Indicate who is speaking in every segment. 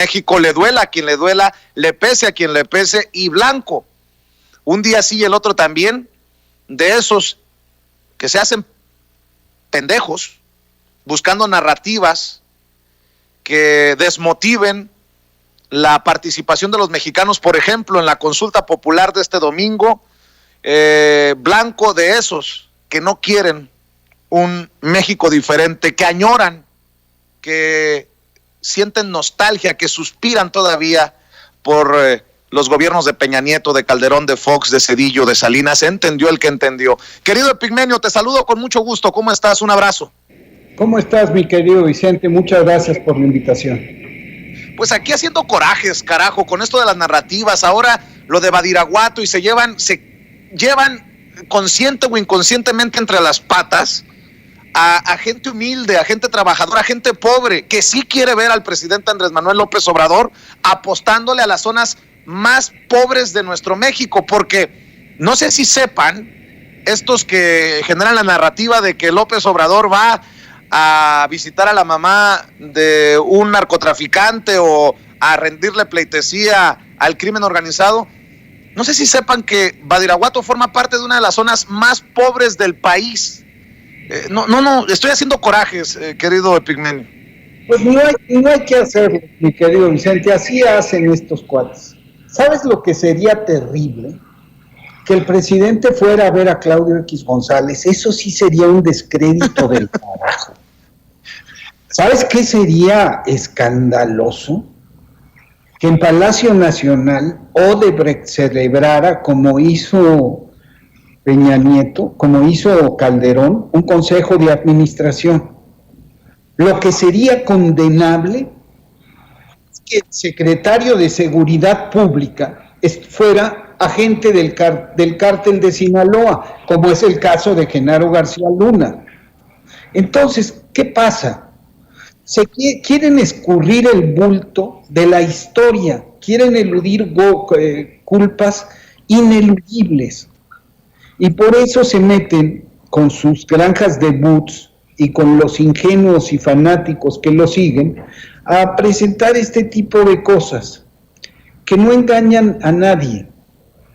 Speaker 1: México, le duela a quien le duela, le pese a quien le pese, y blanco, un día sí y el otro también, de esos que se hacen pendejos, buscando narrativas que desmotiven la participación de los mexicanos, por ejemplo, en la consulta popular de este domingo, blanco de esos que no quieren un México diferente, que añoran, que sienten nostalgia, que suspiran todavía por los gobiernos de Peña Nieto, de Calderón, de Fox, de Zedillo, de Salinas. Entendió el que entendió. Querido Epigmenio, te saludo con mucho gusto. ¿Cómo estás? Un abrazo.
Speaker 2: ¿Cómo estás, mi querido Vicente? Muchas gracias por la invitación.
Speaker 1: Pues aquí haciendo corajes, carajo, con esto de las narrativas. Ahora lo de Badiraguato, y se llevan consciente o inconscientemente entre las patas a gente humilde, a gente trabajadora, a gente pobre, que sí quiere ver al presidente Andrés Manuel López Obrador apostándole a las zonas más pobres de nuestro México, porque no sé si sepan, estos que generan la narrativa de que López Obrador va a visitar a la mamá de un narcotraficante o a rendirle pleitesía al crimen organizado, no sé si sepan que Badiraguato forma parte de una de las zonas más pobres del país. No, estoy haciendo corajes, querido Epigmenio.
Speaker 2: Pues no hay que hacerlo, mi querido Vicente, así hacen estos cuates. ¿Sabes lo que sería terrible? Que el presidente fuera a ver a Claudio X González. Eso sí sería un descrédito del carajo. ¿Sabes qué sería escandaloso? Que en Palacio Nacional Odebrecht celebrara, como hizo Peña Nieto, como hizo Calderón, un consejo de administración. Lo que sería condenable es que el secretario de Seguridad Pública fuera agente del cártel de Sinaloa, como es el caso de Genaro García Luna. Entonces, ¿qué pasa? Quieren escurrir el bulto de la historia, quieren eludir culpas ineludibles. Y por eso se meten con sus granjas de bots y con los ingenuos y fanáticos que lo siguen a presentar este tipo de cosas que no engañan a nadie.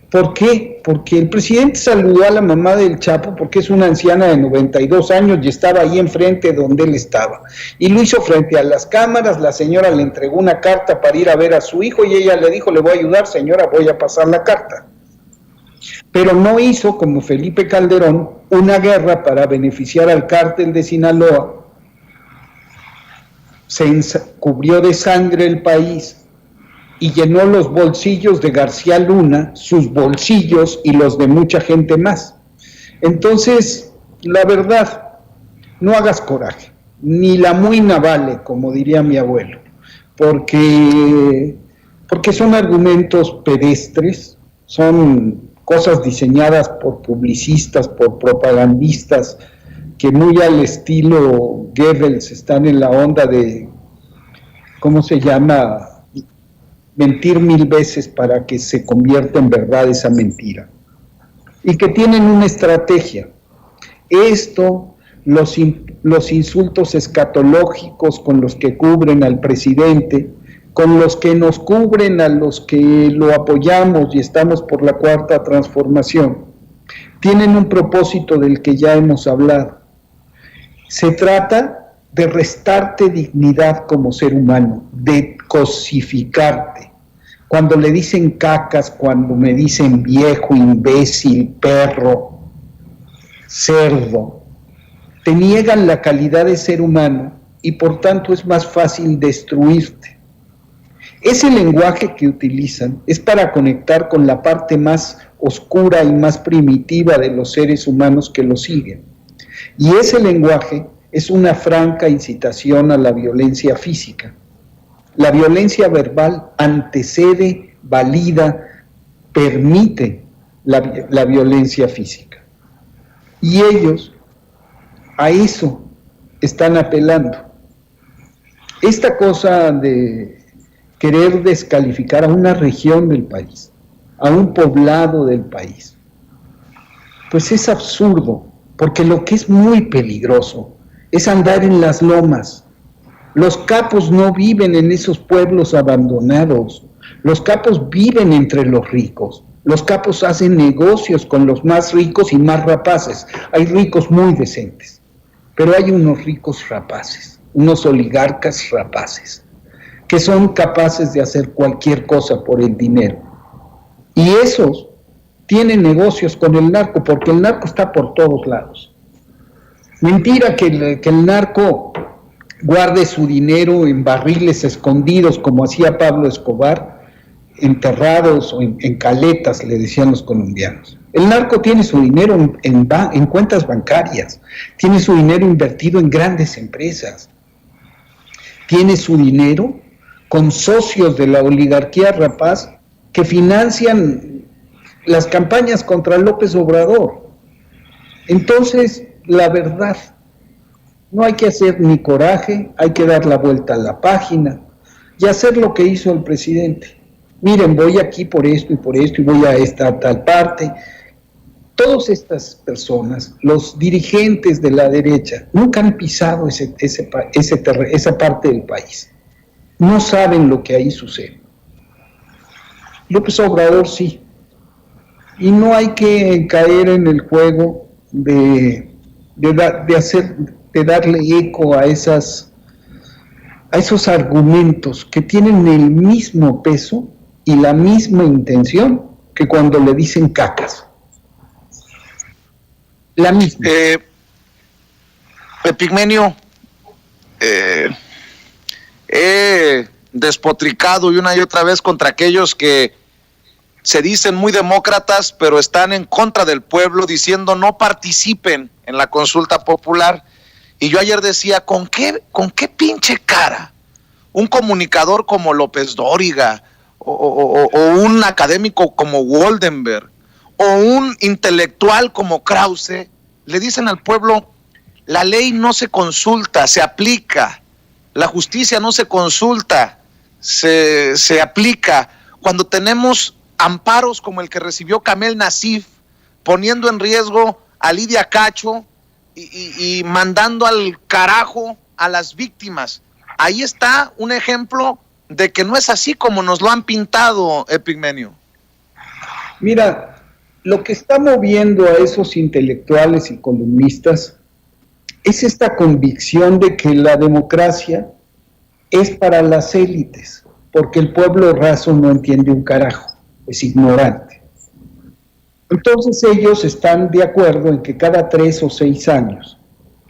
Speaker 2: ¿Por qué? Porque el presidente saludó a la mamá del Chapo, porque es una anciana de 92 años y estaba ahí enfrente donde él estaba. Y lo hizo frente a las cámaras. La señora le entregó una carta para ir a ver a su hijo y ella le dijo: le voy a ayudar, señora, voy a pasar la carta. Pero no hizo, como Felipe Calderón, una guerra para beneficiar al cártel de Sinaloa. Se cubrió de sangre el país y llenó los bolsillos de García Luna, sus bolsillos y los de mucha gente más. Entonces, la verdad, no hagas coraje, ni la muina vale, como diría mi abuelo, porque son argumentos pedestres, son cosas diseñadas por publicistas, por propagandistas, que muy al estilo Goebbels están en la onda de, ¿cómo se llama?, mentir 1000 veces para que se convierta en verdad esa mentira. Y que tienen una estrategia. Esto, los insultos escatológicos con los que cubren al presidente, con los que nos cubren a los que lo apoyamos y estamos por la cuarta transformación, tienen un propósito del que ya hemos hablado. Se trata de restarte dignidad como ser humano, de cosificarte. Cuando le dicen cacas, cuando me dicen viejo, imbécil, perro, cerdo, te niegan la calidad de ser humano y por tanto es más fácil destruirte. Ese lenguaje que utilizan es para conectar con la parte más oscura y más primitiva de los seres humanos que lo siguen. Y ese lenguaje es una franca incitación a la violencia física. La violencia verbal antecede, valida, permite la violencia física. Y ellos a eso están apelando. Esta cosa de querer descalificar a una región del país, a un poblado del país, pues es absurdo, porque lo que es muy peligroso es andar en las lomas. Los capos no viven en esos pueblos abandonados. Los capos viven entre los ricos. Los capos hacen negocios con los más ricos y más rapaces. Hay ricos muy decentes, pero hay unos ricos rapaces, unos oligarcas rapaces, que son capaces de hacer cualquier cosa por el dinero. Y esos tienen negocios con el narco, porque el narco está por todos lados. Mentira que el narco guarde su dinero en barriles escondidos, como hacía Pablo Escobar, enterrados o en caletas, le decían los colombianos. El narco tiene su dinero en cuentas bancarias, tiene su dinero invertido en grandes empresas, tiene su dinero con socios de la oligarquía rapaz que financian las campañas contra López Obrador. Entonces, la verdad, no hay que hacer ni coraje, hay que dar la vuelta a la página y hacer lo que hizo el presidente. Miren, voy aquí por esto y voy a esta tal parte. Todas estas personas, los dirigentes de la derecha, nunca han pisado esa parte del país. No saben lo que ahí sucede. López Obrador sí. Y no hay que caer en el juego de darle eco a esos argumentos que tienen el mismo peso y la misma intención que cuando le dicen cacas. La misma.
Speaker 1: Epigmenio, he despotricado y otra vez contra aquellos que se dicen muy demócratas, pero están en contra del pueblo, diciendo no participen en la consulta popular. Y yo ayer decía, ¿con qué pinche cara un comunicador como López Dóriga, o un académico como Woldenberg, o un intelectual como Krause, le dicen al pueblo, la ley no se consulta, se aplica, la justicia no se consulta, se aplica, cuando tenemos amparos como el que recibió Kamel Nasif, poniendo en riesgo a Lidia Cacho y mandando al carajo a las víctimas? Ahí está un ejemplo de que no es así como nos lo han pintado, Epigmenio.
Speaker 2: Mira, lo que está moviendo a esos intelectuales y columnistas es esta convicción de que la democracia es para las élites, porque el pueblo raso no entiende un carajo, es ignorante. Entonces ellos están de acuerdo en que cada 3 o 6 años,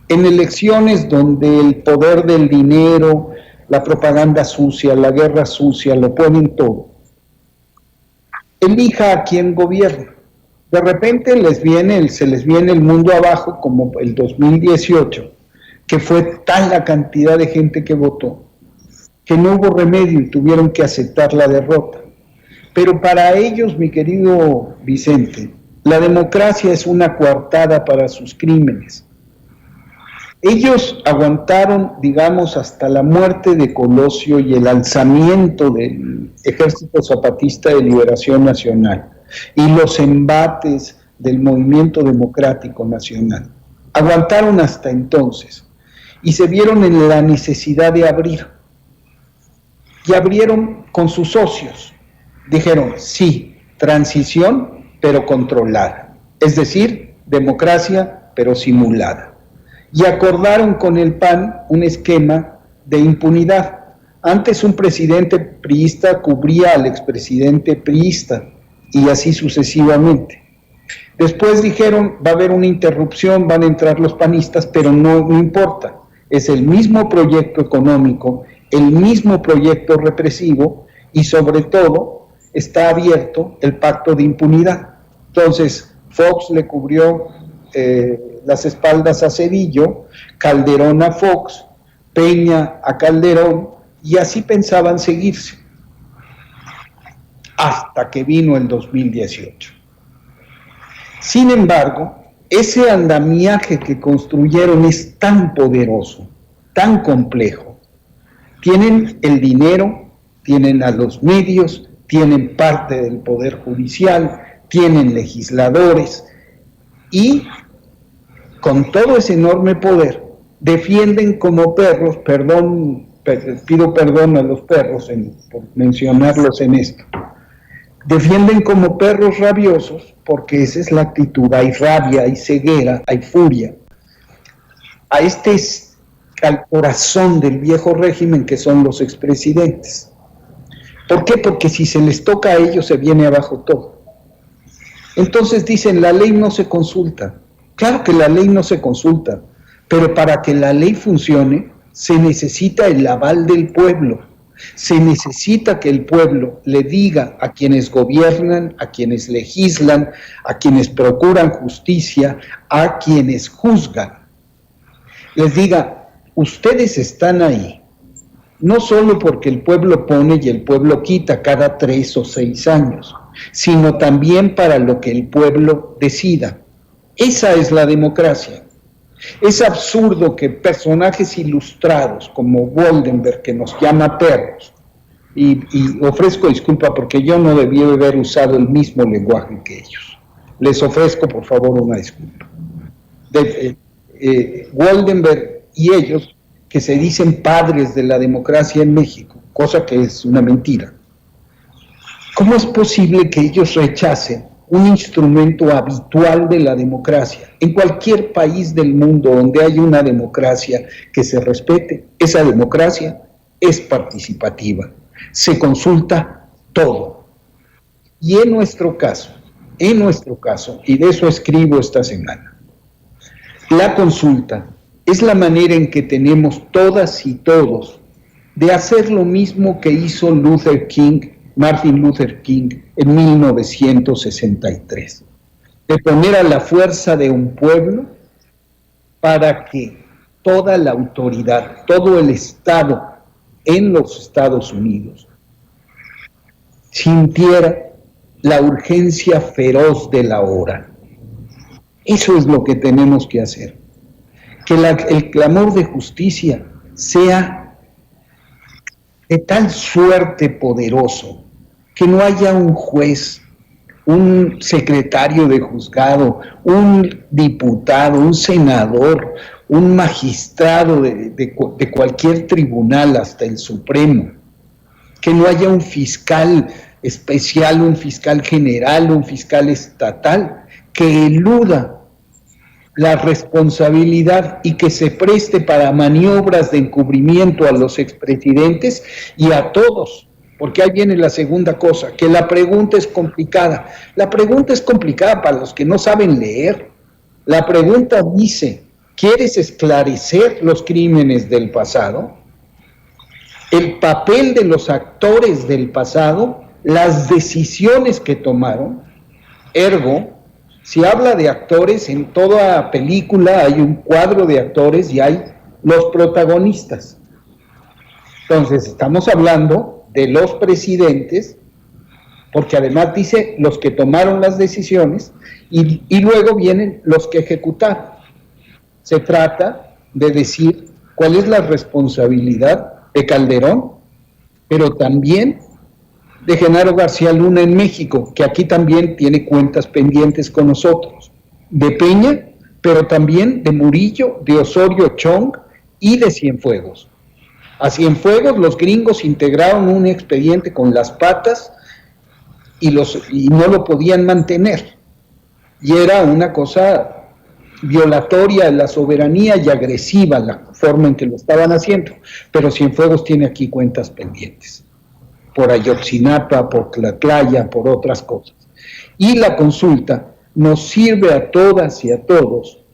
Speaker 2: en elecciones donde el poder del dinero, la propaganda sucia, la guerra sucia, lo ponen todo, elija a quien gobierna. De repente se les viene el mundo abajo, como el 2018, que fue tal la cantidad de gente que votó, que no hubo remedio y tuvieron que aceptar la derrota. Pero para ellos, mi querido Vicente, la democracia es una coartada para sus crímenes. Ellos aguantaron, digamos, hasta la muerte de Colosio y el alzamiento del Ejército Zapatista de Liberación Nacional y los embates del Movimiento Democrático Nacional. Aguantaron hasta entonces y se vieron en la necesidad de abrir. Y abrieron con sus socios. Dijeron, sí, transición, pero controlada. Es decir, democracia, pero simulada. Y acordaron con el PAN un esquema de impunidad. Antes un presidente priista cubría al expresidente priista y así sucesivamente. Después dijeron, va a haber una interrupción, van a entrar los panistas, pero no importa. Es el mismo proyecto económico, el mismo proyecto represivo y sobre todo está abierto el pacto de impunidad. Entonces, Fox le cubrió las espaldas a Cedillo, Calderón a Fox, Peña a Calderón, y así pensaban seguirse, hasta que vino el 2018. Sin embargo, ese andamiaje que construyeron es tan poderoso, tan complejo. Tienen el dinero, tienen a los medios, tienen parte del poder judicial, tienen legisladores, y con todo ese enorme poder defienden como perros, perdón pido perdón a los perros por mencionarlos en esto, defienden como perros rabiosos, porque esa es la actitud. Hay rabia, hay ceguera, hay furia. Al corazón del viejo régimen, que son los expresidentes. ¿Por qué? Porque si se les toca a ellos, se viene abajo todo. Entonces dicen, la ley no se consulta. Claro que la ley no se consulta, pero para que la ley funcione, se necesita el aval del pueblo. Se necesita que el pueblo le diga a quienes gobiernan, a quienes legislan, a quienes procuran justicia, a quienes juzgan, les diga, ustedes están ahí, no solo porque el pueblo pone y el pueblo quita cada 3 o 6 años, sino también para lo que el pueblo decida. Esa es la democracia. Es absurdo que personajes ilustrados como Woldenberg, que nos llama perros, y ofrezco disculpa porque yo no debí haber usado el mismo lenguaje que ellos. Les ofrezco, por favor, una disculpa. Woldenberg y ellos, que se dicen padres de la democracia en México, cosa que es una mentira. ¿Cómo es posible que ellos rechacen un instrumento habitual de la democracia? En cualquier país del mundo donde hay una democracia que se respete, esa democracia es participativa, se consulta todo. Y en nuestro caso, y de eso escribo esta semana, la consulta es la manera en que tenemos todas y todos de hacer lo mismo que hizo Martin Luther King en 1963, de poner a la fuerza de un pueblo para que toda la autoridad, todo el Estado en los Estados Unidos sintiera la urgencia feroz de la hora. Eso es lo que tenemos que hacer, que el clamor de justicia sea de tal suerte poderoso que no haya un juez, un secretario de juzgado, un diputado, un senador, un magistrado de cualquier tribunal, hasta el Supremo, que no haya un fiscal especial, un fiscal general, un fiscal estatal, que eluda la responsabilidad y que se preste para maniobras de encubrimiento a los expresidentes y a todos, porque ahí viene la segunda cosa, que la pregunta es complicada. La pregunta es complicada para los que no saben leer. La pregunta dice, ¿quieres esclarecer los crímenes del pasado? El papel de los actores del pasado, las decisiones que tomaron, ergo, si habla de actores, en toda película hay un cuadro de actores y hay los protagonistas. Entonces, estamos hablando de los presidentes, porque además dice los que tomaron las decisiones, y luego vienen los que ejecutaron. Se trata de decir cuál es la responsabilidad de Calderón, pero también de Genaro García Luna en México, que aquí también tiene cuentas pendientes con nosotros, de Peña, pero también de Murillo, de Osorio Chong y de Cienfuegos. A Cienfuegos los gringos integraron un expediente con las patas y no lo podían mantener, y era una cosa violatoria de la soberanía y agresiva la forma en que lo estaban haciendo, pero Cienfuegos tiene aquí cuentas pendientes por Ayotzinapa, por Tlatlaya, por otras cosas. Y la consulta nos sirve a todas y a todos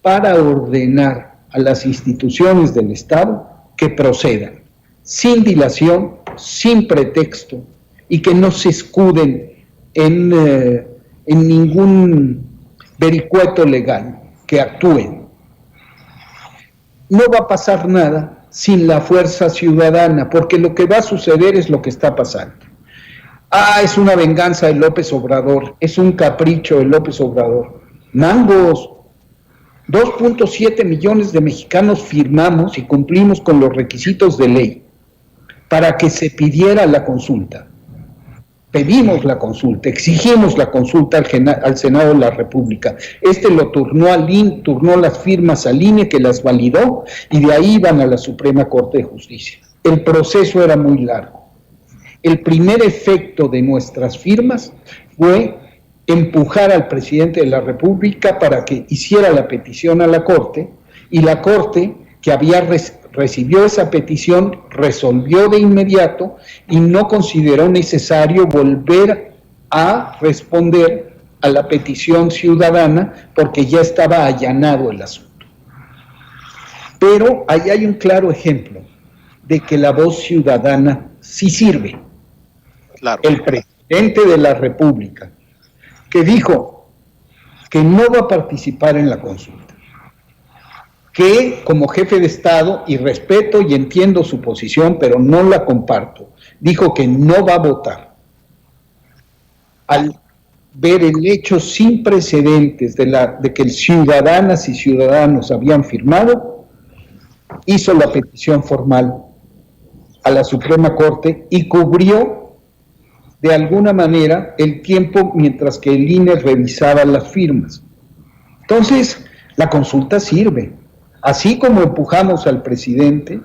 Speaker 2: para ordenar a las instituciones del Estado que procedan, sin dilación, sin pretexto, y que no se escuden en ningún vericueto legal, que actúen. No va a pasar nada sin la fuerza ciudadana, porque lo que va a suceder es lo que está pasando. Es una venganza de López Obrador, es un capricho de López Obrador. Mangos, 2.7 millones de mexicanos firmamos y cumplimos con los requisitos de ley para que se pidiera la consulta. Pedimos la consulta, exigimos la consulta al Senado de la República. Lo turnó al turnó las firmas al INE, que las validó, y de ahí van a la Suprema Corte de Justicia. el proceso era muy largo. El primer efecto de nuestras firmas fue empujar al presidente de la República para que hiciera la petición a la Corte, y la Corte, que recibió esa petición, resolvió de inmediato y no consideró necesario volver a responder a la petición ciudadana porque ya estaba allanado el asunto. Pero ahí hay un claro ejemplo de que la voz ciudadana sí sirve.
Speaker 1: Claro.
Speaker 2: El presidente de la República, que dijo que no va a participar en la consulta, que como jefe de Estado, y respeto y entiendo su posición, pero no la comparto, dijo que no va a votar. Al ver el hecho sin precedentes de que ciudadanas y ciudadanos habían firmado, hizo la petición formal a la Suprema Corte y cubrió de alguna manera el tiempo mientras que el INE revisaba las firmas. Entonces, la consulta sirve. Así como empujamos al presidente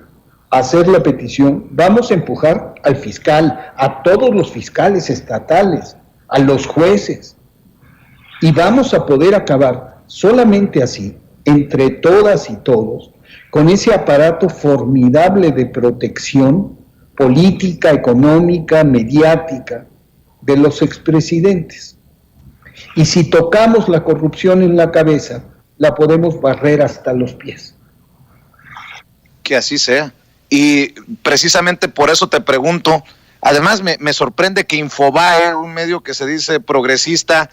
Speaker 2: a hacer la petición, vamos a empujar al fiscal, a todos los fiscales estatales, a los jueces, y vamos a poder acabar solamente así, entre todas y todos, con ese aparato formidable de protección política, económica, mediática de los expresidentes. Y si tocamos la corrupción en la cabeza, la podemos barrer hasta los pies.
Speaker 1: Que así sea. Y precisamente por eso te pregunto, además me sorprende que Infobae, un medio que se dice progresista,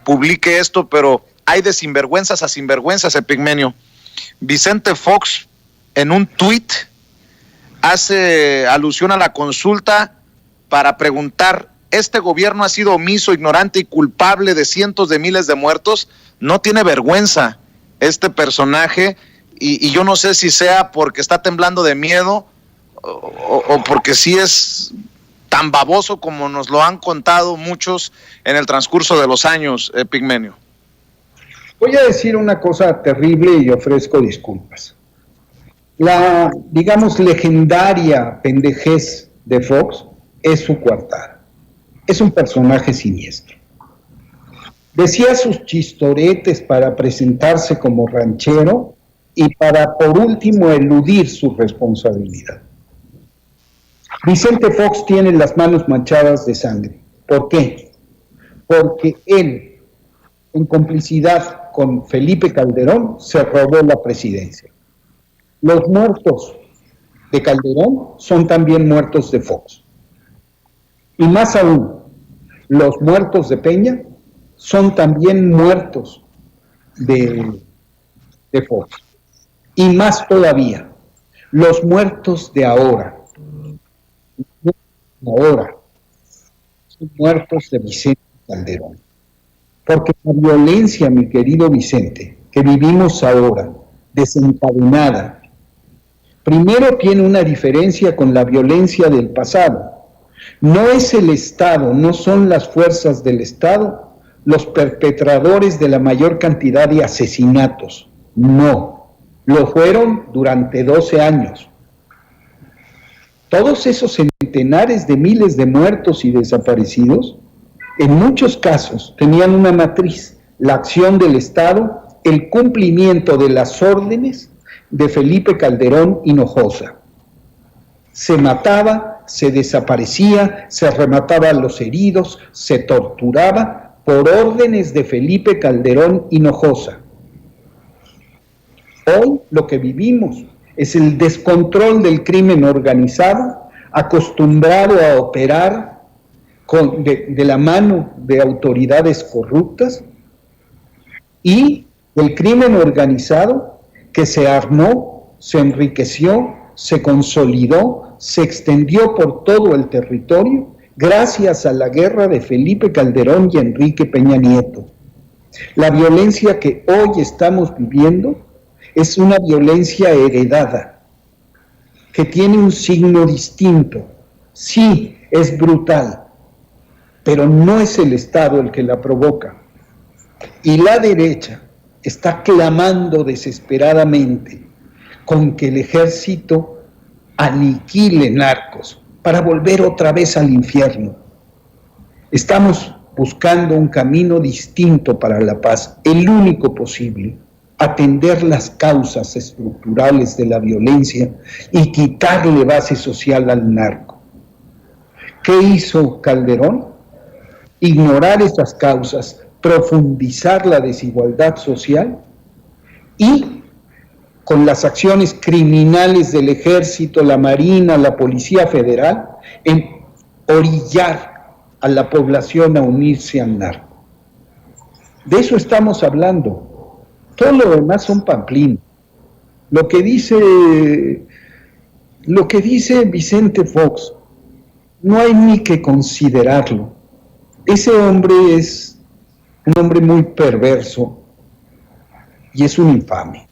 Speaker 1: publique esto, pero hay de sinvergüenzas a sinvergüenzas, Epigmenio. Vicente Fox, en un tuit, hace alusión a la consulta para preguntar: ¿este gobierno ha sido omiso, ignorante y culpable de cientos de miles de muertos? No tiene vergüenza este personaje, y yo no sé si sea porque está temblando de miedo o porque sí es tan baboso como nos lo han contado muchos en el transcurso de los años, Epigmenio.
Speaker 2: Voy a decir una cosa terrible y ofrezco disculpas. La, digamos, legendaria pendejez de Fox es su coartada. Es un personaje siniestro. Decía sus chistoretes para presentarse como ranchero y para, por último, eludir su responsabilidad. Vicente Fox tiene las manos manchadas de sangre. ¿Por qué? Porque él, en complicidad con Felipe Calderón, se robó la presidencia. Los muertos de Calderón son también muertos de Fox. Y más aún, los muertos de Peña son también muertos de Fox. Y más todavía, los muertos de ahora son muertos de Vicente Calderón. Porque la violencia, mi querido Vicente, que vivimos ahora, desencadenada, primero tiene una diferencia con la violencia del pasado. No es el Estado, no son las fuerzas del Estado los perpetradores de la mayor cantidad de asesinatos. No, lo fueron durante 12 años. Todos esos centenares de miles de muertos y desaparecidos, en muchos casos tenían una matriz: la acción del Estado, el cumplimiento de las órdenes de Felipe Calderón Hinojosa. Se mataba, se desaparecía, se remataba a los heridos, se torturaba por órdenes de Felipe Calderón Hinojosa. Hoy lo que vivimos es el descontrol del crimen organizado, acostumbrado a operar de la mano de autoridades corruptas, y el crimen organizado que se armó, se enriqueció, se consolidó, se extendió por todo el territorio gracias a la guerra de Felipe Calderón y Enrique Peña Nieto. La violencia que hoy estamos viviendo es una violencia heredada, que tiene un signo distinto. Sí, es brutal, pero no es el Estado el que la provoca. Y la derecha está clamando desesperadamente con que el ejército aniquile narcos para volver otra vez al infierno. Estamos buscando un camino distinto para la paz, el único posible, atender las causas estructurales de la violencia y quitarle base social al narco. ¿Qué hizo Calderón? Ignorar esas causas, profundizar la desigualdad social y con las acciones criminales del ejército, la marina, la policía federal, en orillar a la población a unirse al narco. De eso estamos hablando. Todo lo demás son pamplinos. Lo que dice Vicente Fox, no hay ni que considerarlo. Ese hombre es un hombre muy perverso y es un infame.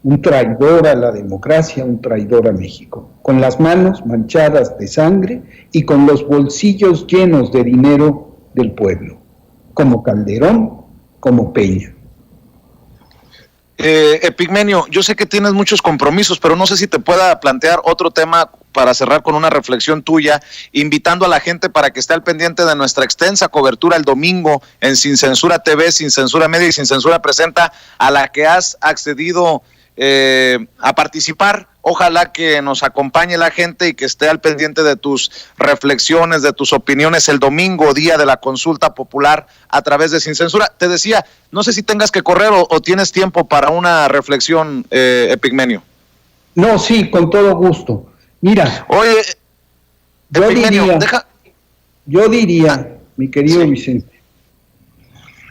Speaker 2: Un traidor a la democracia, un traidor a México, con las manos manchadas de sangre y con los bolsillos llenos de dinero del pueblo, como Calderón, como Peña.
Speaker 1: Epigmenio, yo sé que tienes muchos compromisos, pero no sé si te pueda plantear otro tema para cerrar con una reflexión tuya, invitando a la gente para que esté al pendiente de nuestra extensa cobertura el domingo en Sin Censura TV, Sin Censura Media y Sin Censura Presenta, a la que has accedido a participar. Ojalá que nos acompañe la gente y que esté al pendiente de tus reflexiones, de tus opiniones el domingo, día de la consulta popular a través de Sin Censura. Te decía, no sé si tengas que correr o tienes tiempo para una reflexión, Epigmenio.
Speaker 2: No, sí, con todo gusto. Mira,
Speaker 1: oye, Epigmenio,
Speaker 2: yo diría, mi querido Vicente,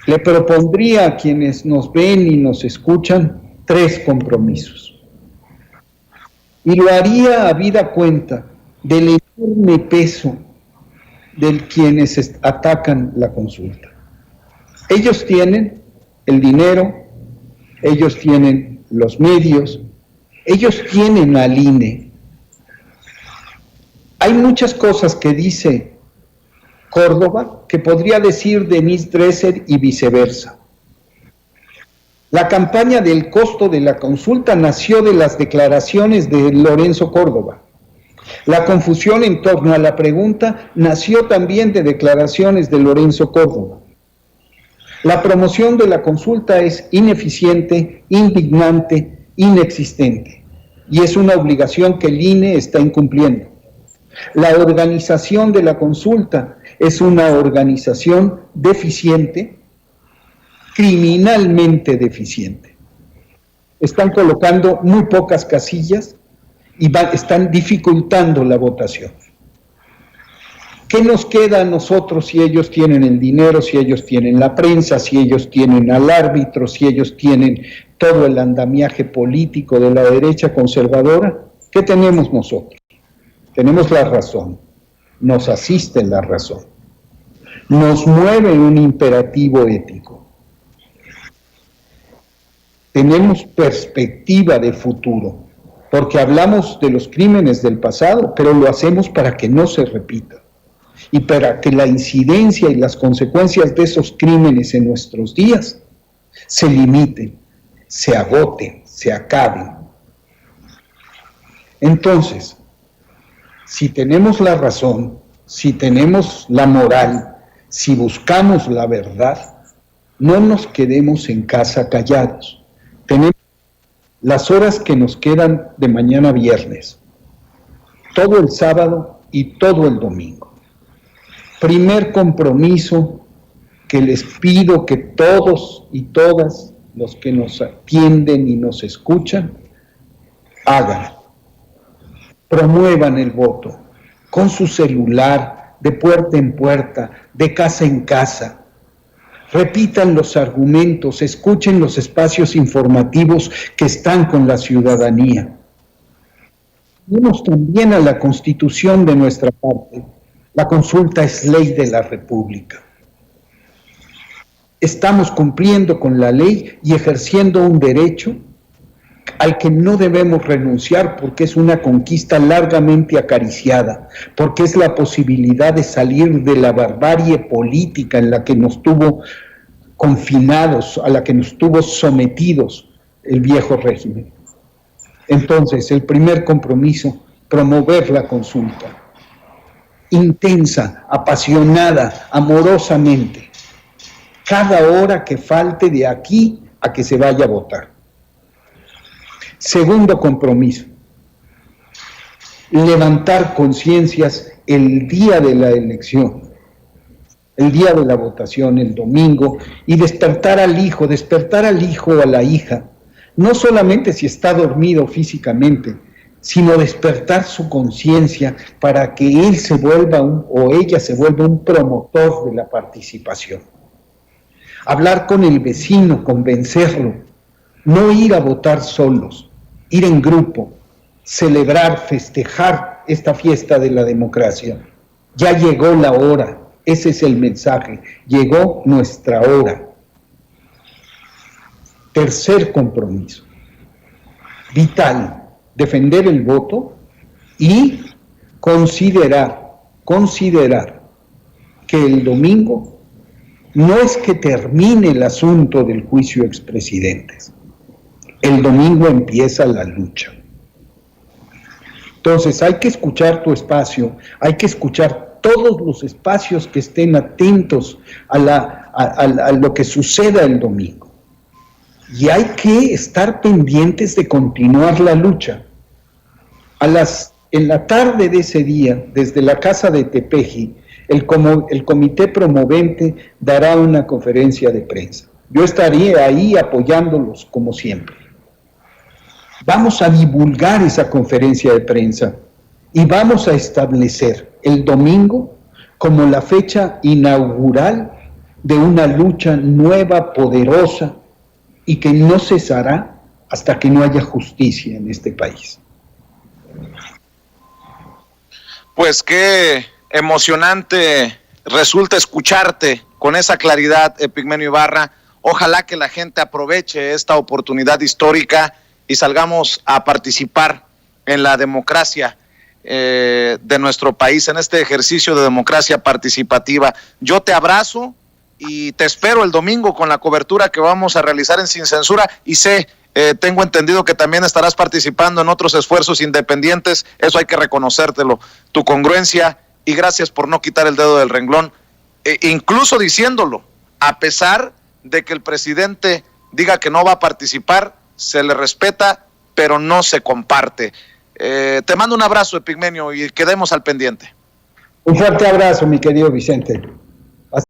Speaker 2: le propondría a quienes nos ven y nos escuchan 3 compromisos. Y lo haría habida cuenta del enorme peso de quienes atacan la consulta. Ellos tienen el dinero, ellos tienen los medios, ellos tienen al INE. Hay muchas cosas que dice Córdoba que podría decir Denise Dresser y viceversa. La campaña del costo de la consulta nació de las declaraciones de Lorenzo Córdoba. La confusión en torno a la pregunta nació también de declaraciones de Lorenzo Córdoba. La promoción de la consulta es ineficiente, indignante, inexistente, y es una obligación que el INE está incumpliendo. La organización de la consulta es una organización deficiente, criminalmente deficiente. Están colocando muy pocas casillas y están dificultando la votación. ¿Qué nos queda a nosotros si ellos tienen el dinero, si ellos tienen la prensa, si ellos tienen al árbitro, si ellos tienen todo el andamiaje político de la derecha conservadora? ¿Qué tenemos nosotros? Tenemos la razón, nos asiste la razón, nos mueve un imperativo ético. Tenemos perspectiva de futuro, porque hablamos de los crímenes del pasado, pero lo hacemos para que no se repitan y para que la incidencia y las consecuencias de esos crímenes en nuestros días se limiten, se agoten, se acaben. Entonces, si tenemos la razón, si tenemos la moral, si buscamos la verdad, no nos quedemos en casa callados. Tenemos las horas que nos quedan de mañana viernes, todo el sábado y todo el domingo. Primer compromiso que les pido que todos y todas los que nos atienden y nos escuchan hagan. Promuevan el voto con su celular, de puerta en puerta, de casa en casa. Repitan los argumentos, escuchen los espacios informativos que están con la ciudadanía. Vamos también a la Constitución de nuestra parte. La consulta es ley de la República. Estamos cumpliendo con la ley y ejerciendo un derecho al que no debemos renunciar porque es una conquista largamente acariciada, porque es la posibilidad de salir de la barbarie política en la que nos tuvo confinados, a la que nos tuvo sometidos el viejo régimen. Entonces, el primer compromiso promover la consulta, intensa, apasionada, amorosamente, cada hora que falte de aquí a que se vaya a votar. Segundo compromiso, levantar conciencias el día de la elección, el día de la votación, el domingo, y despertar al hijo o a la hija, no solamente si está dormido físicamente, sino despertar su conciencia para que él se vuelva o ella se vuelva un promotor de la participación. Hablar con el vecino, convencerlo, no ir a votar solos, ir en grupo, celebrar, festejar esta fiesta de la democracia. Ya llegó la hora, ese es el mensaje, llegó nuestra hora. Tercer compromiso, vital, defender el voto y considerar que el domingo no es que termine el asunto del juicio a expresidentes, el domingo empieza la lucha. Entonces hay que escuchar tu espacio, hay que escuchar todos los espacios que estén atentos a lo que suceda el domingo. Y hay que estar pendientes de continuar la lucha. En la tarde de ese día, desde la casa de Tepeji, el comité promovente dará una conferencia de prensa. Yo estaré ahí apoyándolos como siempre. Vamos a divulgar esa conferencia de prensa y vamos a establecer el domingo como la fecha inaugural de una lucha nueva, poderosa, y que no cesará hasta que no haya justicia en este país.
Speaker 1: Pues qué emocionante resulta escucharte con esa claridad, Epigmenio Ibarra. Ojalá que la gente aproveche esta oportunidad histórica y salgamos a participar en la democracia de nuestro país, en este ejercicio de democracia participativa. Yo te abrazo y te espero el domingo con la cobertura que vamos a realizar en Sin Censura, y tengo entendido que también estarás participando en otros esfuerzos independientes. Eso hay que reconocértelo, tu congruencia, y gracias por no quitar el dedo del renglón, incluso diciéndolo, a pesar de que el presidente diga que no va a participar, se le respeta, pero no se comparte. Te mando un abrazo, Epigmenio, y quedemos al pendiente.
Speaker 2: Un fuerte abrazo, mi querido Vicente.